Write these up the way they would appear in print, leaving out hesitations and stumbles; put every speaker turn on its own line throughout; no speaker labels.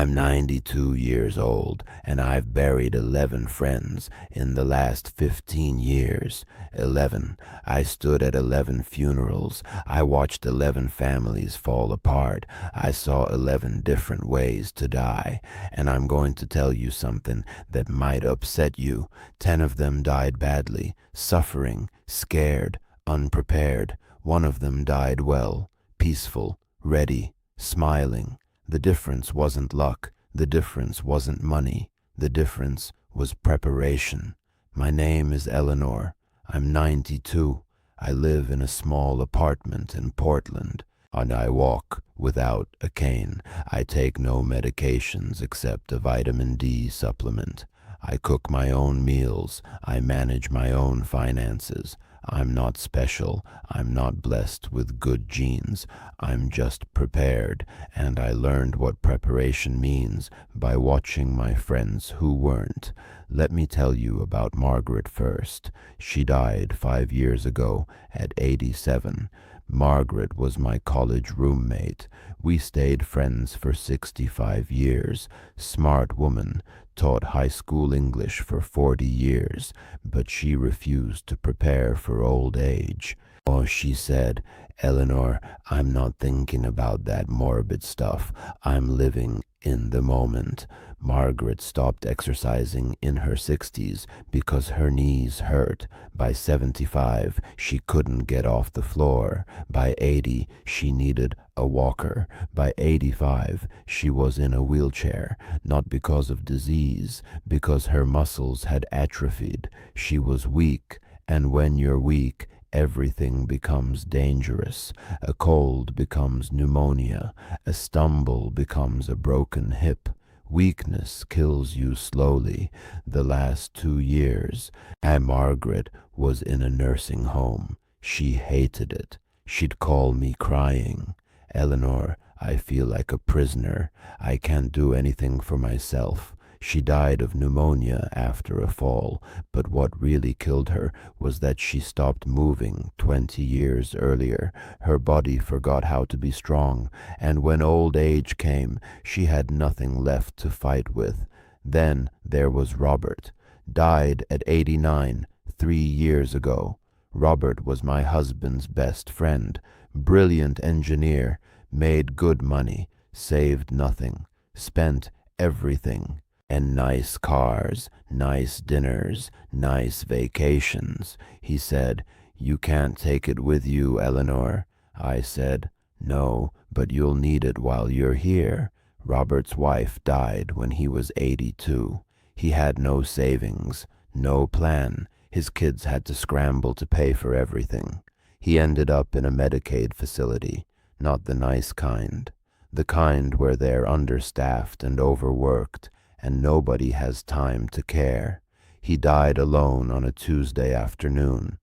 I'm 92 years old, and I've buried 11 friends in the last 15 years. 11. I stood at 11 funerals. I watched 11 families fall apart. I saw 11 different ways to die. And I'm going to tell you something that might upset you. 10 of them died badly, suffering, scared, unprepared. One of them died well, peaceful, ready, smiling. The difference wasn't luck. The difference wasn't money. The difference was preparation. My name is Eleanor. I'm 92. I live in a small apartment in Portland, and I walk without a cane. I take no medications except a vitamin D supplement. I cook my own meals. I manage my own finances. I'm not special. I'm not blessed with good genes. I'm just prepared, and I learned what preparation means by watching my friends who weren't. Let me tell you about Margaret first. She died 5 years ago at 87. Margaret was my college roommate. We stayed friends for 65 years. Smart woman, taught high school English for 40 years, but she refused to prepare for old age. Oh, she said, Eleanor, I'm not thinking about that morbid stuff. I'm living in the moment. Margaret stopped exercising in her 60s because her knees hurt. By 75, she couldn't get off the floor. By 80, she needed a walker. By 85, she was in a wheelchair, not because of disease, because her muscles had atrophied. She was weak, and when you're weak, everything becomes dangerous. A cold becomes pneumonia. A stumble becomes a broken hip. Weakness kills you slowly. The last 2 years, Margaret was in a nursing home. She hated it. She'd call me crying. Eleanor, I feel like a prisoner. I can't do anything for myself. She died of pneumonia after a fall, but what really killed her was that she stopped moving 20 years earlier. Her body forgot how to be strong, and when old age came, she had nothing left to fight with. Then there was Robert, died at 89, 3 years ago. Robert was my husband's best friend, brilliant engineer, made good money, saved nothing, spent everything. And nice cars, nice dinners, nice vacations. He said, You can't take it with you, Eleanor. I said, No, but you'll need it while you're here. Robert's wife died when he was 82. He had no savings, no plan. His kids had to scramble to pay for everything. He ended up in a Medicaid facility, not the nice kind. The kind where they're understaffed and overworked, and nobody has time to care. He died alone on a Tuesday afternoon.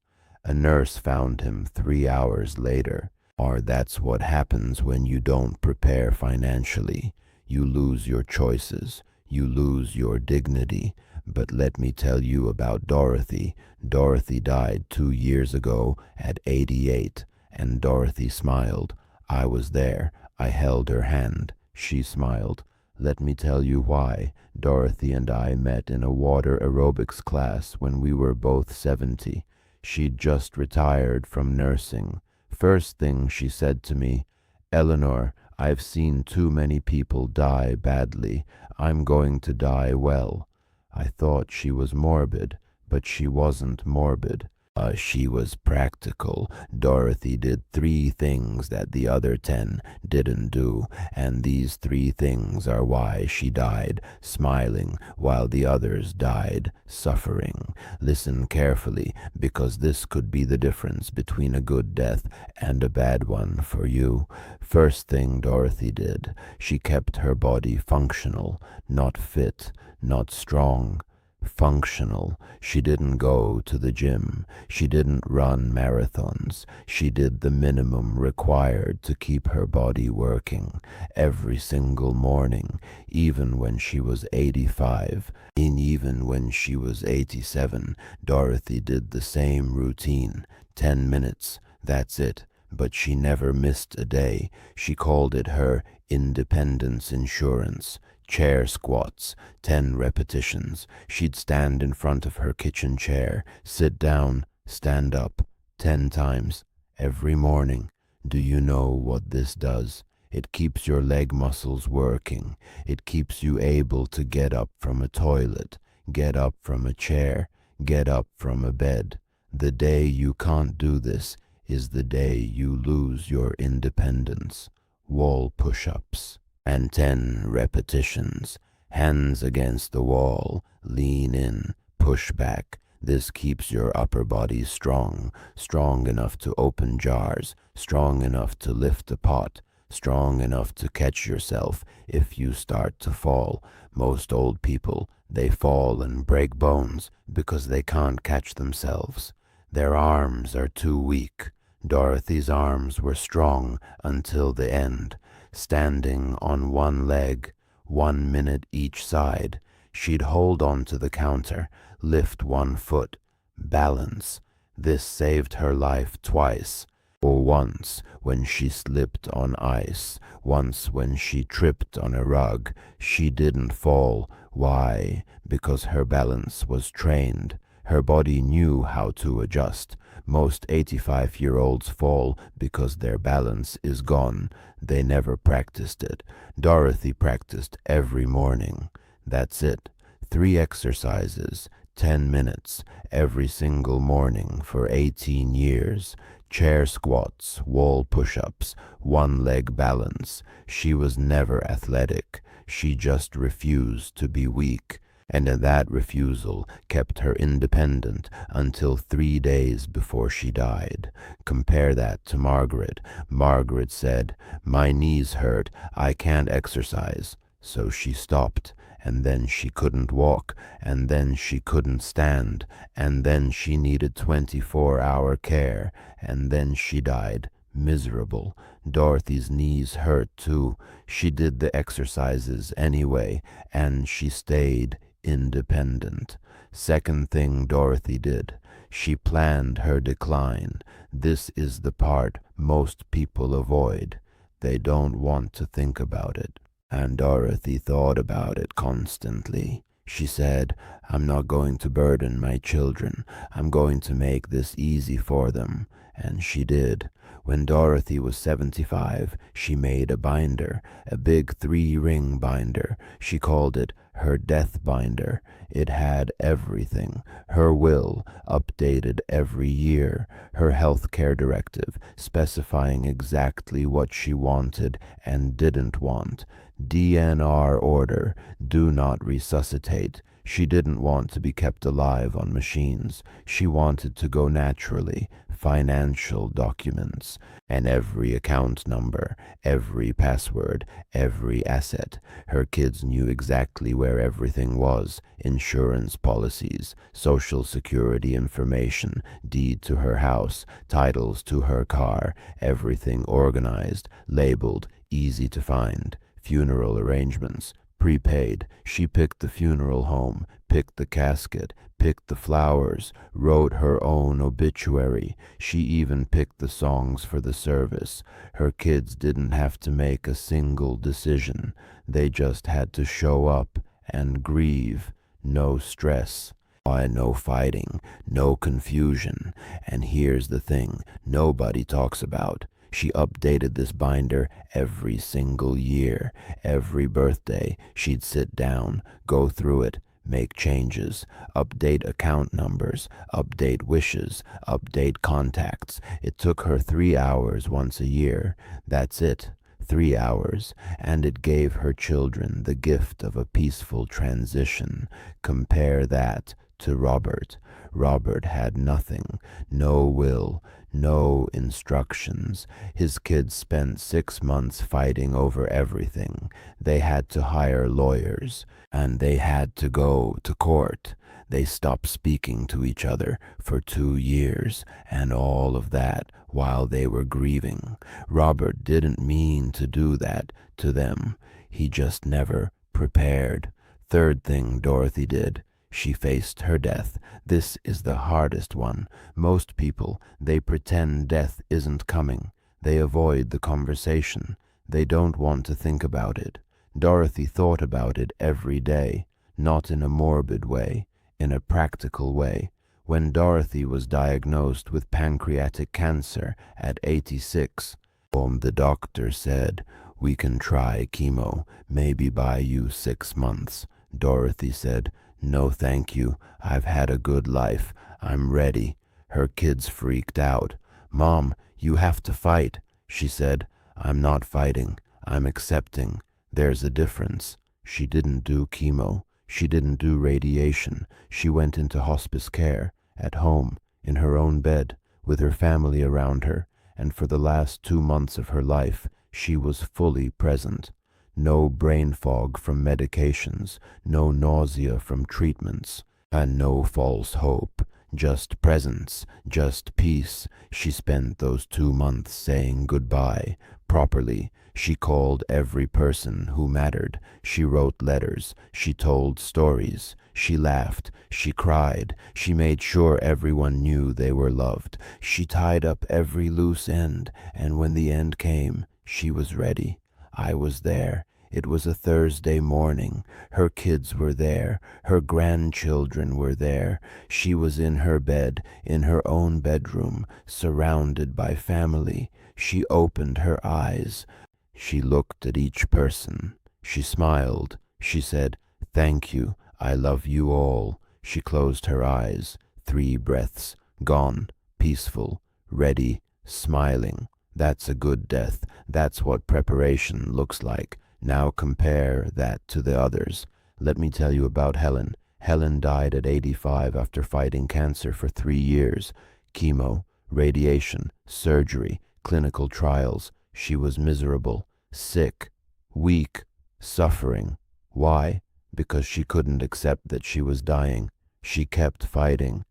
A nurse found him 3 hours later. Or that's what happens when you don't prepare financially. You lose your choices. You lose your dignity. But let me tell you about Dorothy. Dorothy died 2 years ago at 88, and Dorothy smiled. I was there. I held her hand. She smiled. Let me tell you why. Dorothy and I met in a water aerobics class when we were both 70. She'd just retired from nursing. First thing she said to me, Eleanor, I've seen too many people die badly. I'm going to die well. I thought she was morbid, but she wasn't morbid. She was practical. Dorothy did 3 things that the other 10 didn't do, and these 3 things are why she died smiling while the others died suffering. Listen carefully, because this could be the difference between a good death and a bad one for you. First thing Dorothy did, she kept her body functional, not fit, not strong. Functional. She didn't go to the gym. She didn't run marathons. She did the minimum required to keep her body working every single morning, even when she was 85. And even when she was 87, Dorothy did the same routine. 10 minutes. That's it. But she never missed a day. She called it her independence insurance. Chair squats, 10 repetitions. She'd stand in front of her kitchen chair, sit down, stand up, 10 times, every morning. Do you know what this does? It keeps your leg muscles working. It keeps you able to get up from a toilet, get up from a chair, get up from a bed. The day you can't do this is the day you lose your independence. Wall push-ups. And 10 repetitions. Hands against the wall, lean in, push back. This keeps your upper body strong, strong enough to open jars, strong enough to lift a pot, strong enough to catch yourself if you start to fall. Most old people, they fall and break bones because they can't catch themselves. Their arms are too weak. Dorothy's arms were strong until the end. Standing on one leg, 1 minute each side, she'd hold on to the counter, lift one foot, balance. This saved her life twice. Or once when she slipped on ice, once when she tripped on a rug. She didn't fall. Why? Because her balance was trained. Her body knew how to adjust. Most 85-year-olds fall because their balance is gone. They never practiced it. Dorothy practiced every morning. That's it. 3 exercises, 10 minutes, every single morning for 18 years. Chair squats, wall push-ups, one-leg balance. She was never athletic. She just refused to be weak. And that refusal kept her independent until 3 days before she died. Compare that to Margaret. Margaret said, "My knees hurt, I can't exercise." So she stopped, and then she couldn't walk, and then she couldn't stand, and then she needed 24-hour care, and then she died. Miserable. Dorothy's knees hurt too. She did the exercises anyway, and she stayed independent. Second thing Dorothy did, she planned her decline. This is the part most people avoid. They don't want to think about it. And Dorothy thought about it constantly. She said, "I'm not going to burden my children. I'm going to make this easy for them." And she did. When Dorothy was 75, she made a binder, a big 3-ring binder. She called it her death binder. It had everything: her will, updated every year, her health care directive, specifying exactly what she wanted and didn't want, DNR order, do not resuscitate. She didn't want to be kept alive on machines. She wanted to go naturally. Financial documents, and every account number, every password, every asset. Her kids knew exactly where everything was: insurance policies, social security information, deed to her house, titles to her car, everything organized, labeled, easy to find. Funeral arrangements, prepaid. She picked the funeral home, picked the casket, picked the flowers, wrote her own obituary. She even picked the songs for the service. Her kids didn't have to make a single decision. They just had to show up and grieve. No stress. Why, no fighting, no confusion. And here's the thing nobody talks about. She updated this binder every single year. Every birthday, she'd sit down, go through it, make changes, update account numbers, update wishes, update contacts. It took her 3 hours once a year. That's it. 3 hours, and it gave her children the gift of a peaceful transition. Compare that to Robert. Robert had nothing, no will, no instructions. His kids spent 6 months fighting over everything. They had to hire lawyers, and they had to go to court. They stopped speaking to each other for 2 years, and all of that while they were grieving. Robert didn't mean to do that to them. He just never prepared. Third thing Dorothy did, she faced her death. This is the hardest one. Most people, they pretend death isn't coming. They avoid the conversation. They don't want to think about it. Dorothy thought about it every day, not in a morbid way, in a practical way. When Dorothy was diagnosed with pancreatic cancer at 86, the doctor said, "We can try chemo, maybe buy you 6 months." Dorothy said, "No thank you, I've had a good life, I'm ready." Her kids freaked out. "Mom, you have to fight." She said, "I'm not fighting, I'm accepting. There's a difference." She didn't do chemo. She didn't do radiation. She went into hospice care, at home, in her own bed, with her family around her, and for the last 2 months of her life, she was fully present. No brain fog from medications, no nausea from treatments, and no false hope. Just presence, just peace. She spent those 2 months saying goodbye, properly. She called every person who mattered. She wrote letters. She told stories. She laughed. She cried. She made sure everyone knew they were loved. She tied up every loose end, and when the end came, she was ready. I was there. It was a Thursday morning. Her kids were there. Her grandchildren were there. She was in her bed, in her own bedroom, surrounded by family. She opened her eyes. She looked at each person. She smiled. She said, "Thank you. I love you all." She closed her eyes. 3 breaths. Gone. Peaceful. Ready. Smiling. That's a good death. That's what preparation looks like. Now compare that to the others. Let me tell you about Helen. Helen died at 85 after fighting cancer for 3 years. Chemo, radiation, surgery, clinical trials. She was miserable, sick, weak, suffering. Why? Because she couldn't accept that she was dying. She kept fighting,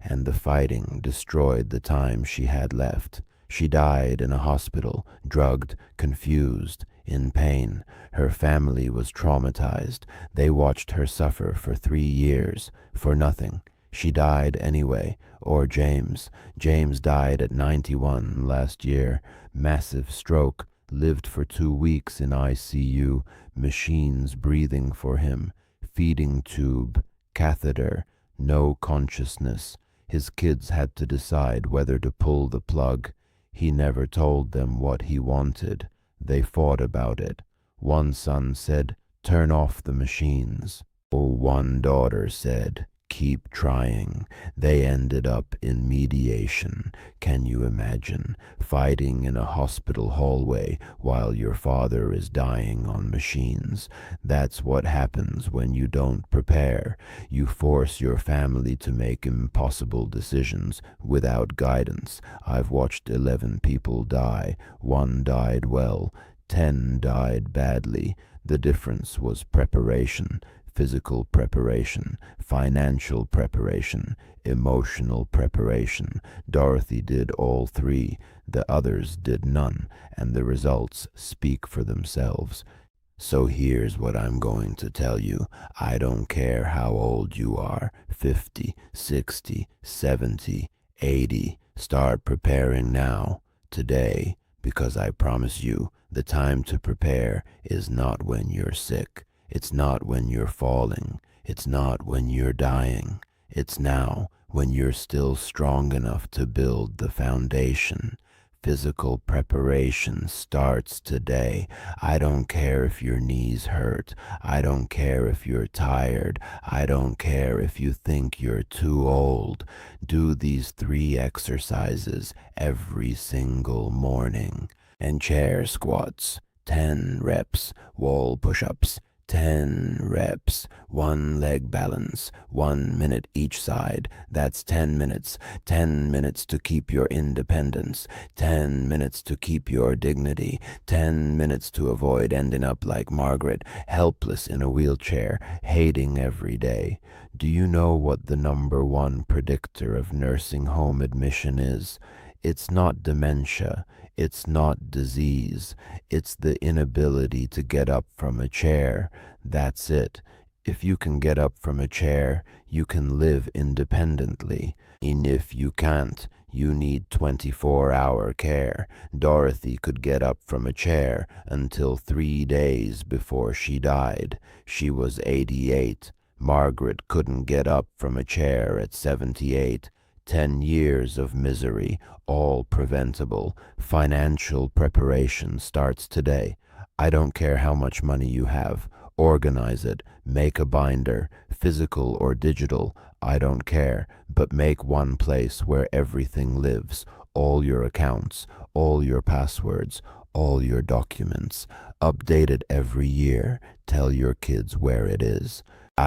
and the fighting destroyed the time she had left. She died in a hospital, drugged, confused, in pain. Her family was traumatized. They watched her suffer for 3 years, for nothing. She died anyway. Or James. James died at 91 last year. Massive stroke. Lived for 2 weeks in ICU. Machines breathing for him. Feeding tube. Catheter. No consciousness. His kids had to decide whether to pull the plug. He never told them what he wanted. They fought about it. One son said, "Turn off the machines." One daughter said, "Keep trying." They ended up in mediation. Can you imagine fighting in a hospital hallway while your father is dying on machines? That's what happens when you don't prepare. You force your family to make impossible decisions without guidance. I've watched 11 people die. 1 died well. 10 died badly. The difference was preparation. Physical preparation, financial preparation, emotional preparation. Dorothy did all 3. The others did none, and the results speak for themselves. So here's what I'm going to tell you. I don't care how old you are, 50, 60, 70, 80. Start preparing now, today, because I promise you, the time to prepare is not when you're sick. It's not when you're falling. It's not when you're dying. It's now, when you're still strong enough to build the foundation. Physical preparation starts today. I don't care if your knees hurt. I don't care if you're tired. I don't care if you think you're too old. Do these 3 exercises every single morning. And chair squats, 10 reps, wall push-ups, 10 reps, 1 leg balance, 1 minute each side. That's 10 minutes. 10 minutes to keep your independence. 10 minutes to keep your dignity. 10 minutes to avoid ending up like Margaret, helpless in a wheelchair, hating every day. Do you know what the #1 predictor of nursing home admission is? It's not dementia. It's not disease. It's the inability to get up from a chair. That's it. If you can get up from a chair, you can live independently. And if you can't, You need 24-hour care. Dorothy could get up from a chair until 3 days before she died. She was 88. Margaret couldn't get up from a chair at 78. 10 years of misery, all preventable. Financial preparation starts today. I don't care how much money you have. Organize it. Make a binder, physical or digital. I don't care, but make one place where everything lives. All your accounts, all your passwords, all your documents. Update it every year. Tell your kids where it is.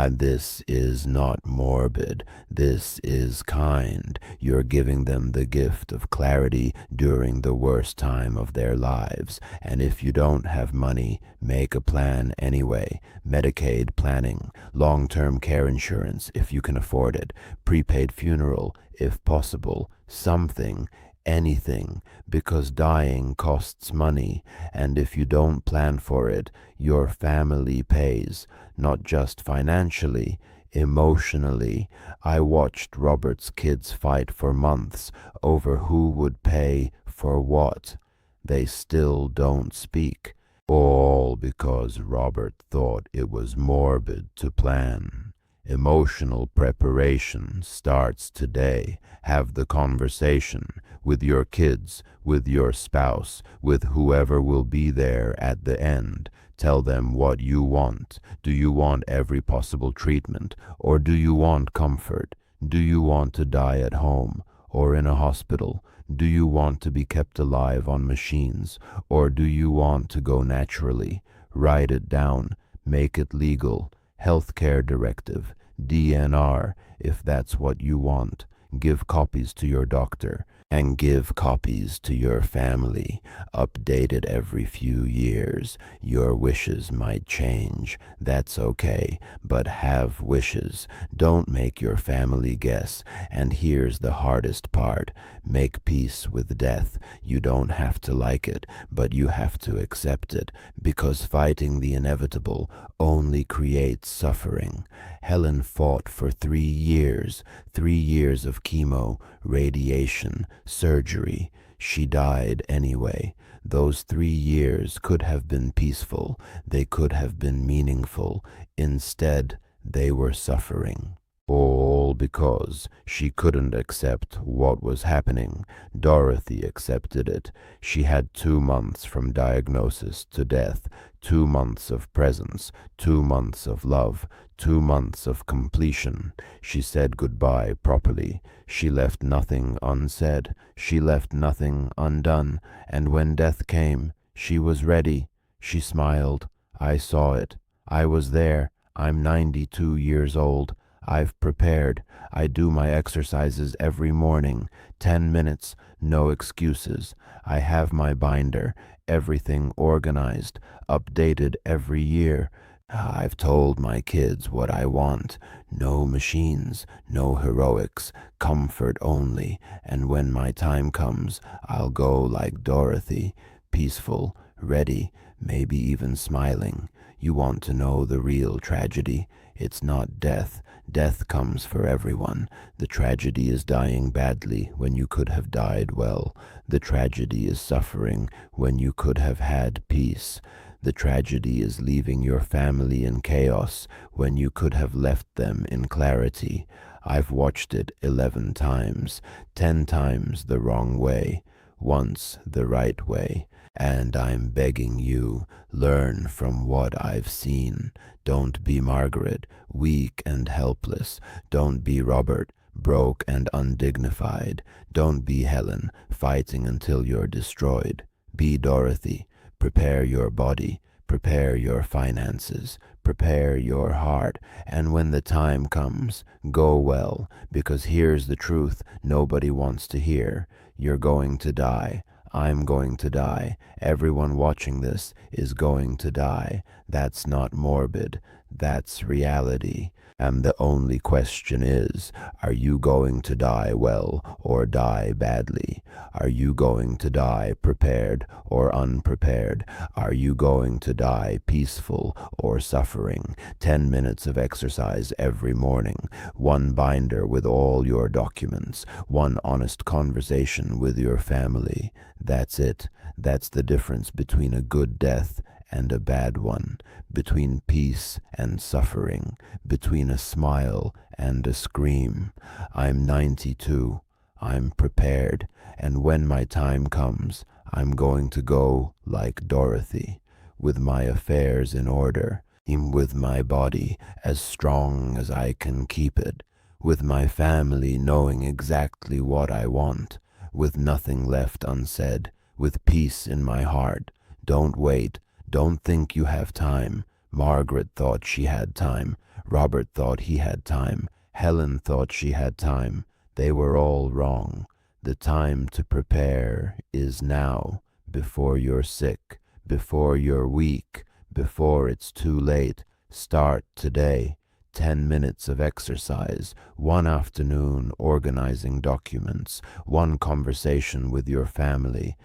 This is not morbid. This is kind. You're giving them the gift of clarity during the worst time of their lives. And if you don't have money, make a plan anyway. Medicaid planning, long-term care insurance if you can afford it, prepaid funeral if possible, something, anything, because dying costs money, and if you don't plan for it, your family pays, not just financially, emotionally. I watched Robert's kids fight for months over who would pay for what. They still don't speak, all because Robert thought it was morbid to plan. Emotional preparation starts today. Have the conversation with your kids, with your spouse, with whoever will be there at the end. Tell them what you want. Do you want every possible treatment, or do you want comfort? Do you want to die at home or in a hospital? Do you want to be kept alive on machines, or do you want to go naturally? Write it down. Make it legal. Healthcare directive, DNR, if that's what you want. Give copies to your doctor, and give copies to your family. Update it every few years. Your wishes might change. That's okay, but have wishes. Don't make your family guess. And here's the hardest part. Make peace with death. You don't have to like it, but you have to accept it, because fighting the inevitable only creates suffering. Helen fought for 3 years, 3 years of chemo, radiation, surgery. She died anyway. Those 3 years could have been peaceful. They could have been meaningful. Instead, they were suffering. All because she couldn't accept what was happening. Dorothy accepted it. She had 2 months from diagnosis to death, 2 months of presence, 2 months of love, 2 months of completion. She said goodbye properly. She left nothing unsaid. She left nothing undone. And when death came, she was ready. She smiled. I saw it. I was there. I'm 92 years old. I've prepared. I do my exercises every morning, 10 minutes, no excuses. I have my binder, everything organized, updated every year. I've told my kids what I want. No machines, no heroics, comfort only. And when my time comes, I'll go like Dorothy, peaceful, ready, maybe even smiling. You want to know the real tragedy? It's not death. Death comes for everyone. The tragedy is dying badly when you could have died well. The tragedy is suffering when you could have had peace. The tragedy is leaving your family in chaos when you could have left them in clarity. I've watched it 11 times, 10 times the wrong way, once the right way. And I'm begging you, learn from what I've seen. Don't be Margaret, weak and helpless. Don't be Robert, broke and undignified. Don't be Helen, fighting until you're destroyed. Be Dorothy. Prepare your body, prepare your finances, prepare your heart, and when the time comes, go well, because here's the truth nobody wants to hear. You're going to die. I'm going to die. Everyone watching this is going to die. That's not morbid. That's reality. And the only question is, are you going to die well or die badly? Are you going to die prepared or unprepared? Are you going to die peaceful or suffering? 10 minutes of exercise every morning, one binder with all your documents, one honest conversation with your family. That's it. That's the difference between a good death and a bad one, between peace and suffering, between a smile and a scream. I'm 92. I'm prepared, and when my time comes, I'm going to go like Dorothy, with my affairs in order, with my body as strong as I can keep it, with my family knowing exactly what I want, with nothing left unsaid, with peace in my heart. Don't wait. Don't think you have time. Margaret thought she had time. Robert thought he had time. Helen thought she had time. They were all wrong. The time to prepare is now, before you're sick, before you're weak, before it's too late. Start today. 10 minutes of exercise, one afternoon organizing documents, one conversation with your family.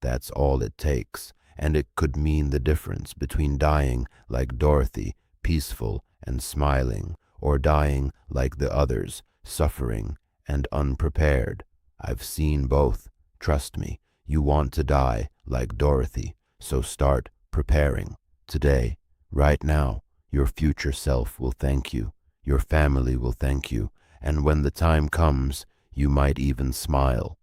That's all it takes, and it could mean the difference between dying like Dorothy, peaceful and smiling, or dying like the others, suffering and unprepared. I've seen both. Trust me, you want to die like Dorothy, so start preparing today, right now. Your future self will thank you. Your family will thank you. And when the time comes, you might even smile.